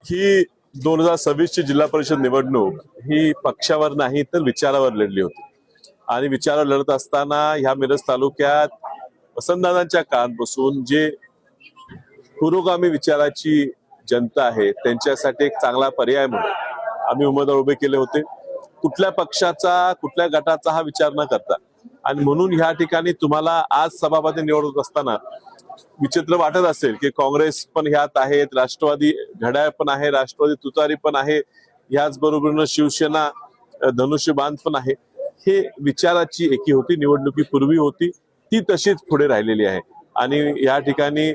ही 2026 ची जिल्हा परिषद निवडणूक ही पक्षावर नाही तर विचारावर लढली होती आणि विचारावर लढत असताना ह्या मिरज तालुक्यात वसंतदादांच्या काळापासून जे पुरोगामी विचाराची जनता आहे त्यांच्यासाठी एक चांगला पर्याय म्हणून आम्ही उमेदवार उभे केले होते। कुठल्या पक्षाचा कुठल्या गटाचा हा विचार न करता आणि म्हणून ह्या ठिकाणी तुम्हाला आज सभापती निवडत असताना विचित्र वाटत असेल की काँग्रेस पण ह्यात आहेत, राष्ट्रवादी घड्याळ पण आहे, राष्ट्रवादी तुतारी पण आहे, ह्याच बरोबरीनं शिवसेना धनुष्यबाण पण आहे। हे विचाराची एकी होती, निवडणुकीपूर्वी होती, ती तशीच पुढे राहिलेली आहे। आणि या ठिकाणी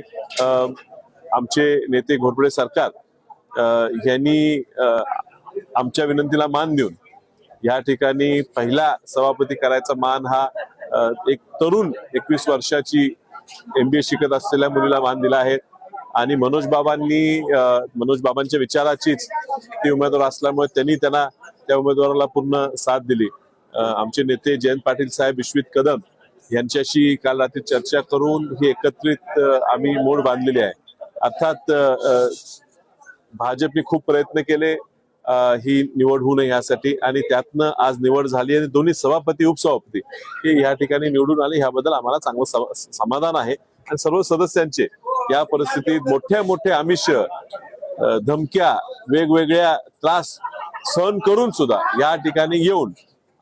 आमचे नेते घोरपडे सरकार यांनी आमच्या विनंतीला मान देऊन या ठिकाणी पहिला सभापती करायचा मान हा एक तरुण 21 वर्षाची MBA शिकत असलेल्या मुलीला मान दिला आहे। आणि मनोज बाबांच्या विचाराचीच ती उमेदवार असल्यामुळे त्यांनी त्यांना त्या उमेदवाराला पूर्ण साथ दिली। आमचे नेते जयंत पाटील साहेब, विश्वित कदम यांच्याशी काल रात्री चर्चा करून ही एकत्रित आम्ही मोड बांधलेली आहे। अर्थात भाजपने खूप प्रयत्न केले ही निवड होऊ नये यासाठी आणि त्यातनं आज निवड झाली आणि दोन्ही सभापती उपसभापती हे या ठिकाणी निवडून आले, ह्याबद्दल आम्हाला चांगलं समाधान आहे। आणि सर्व सदस्यांचे या परिस्थितीत मोठे आमिष, धमक्या, वेगवेगळ्या त्रास सहन करून सुद्धा या ठिकाणी येऊन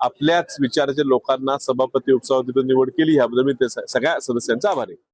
आपल्याच विचाराच्या लोकांना सभापती उपसभापती निवड केली, ह्याबद्दल मी सगळ्या सदस्यांचा आभारी आहे।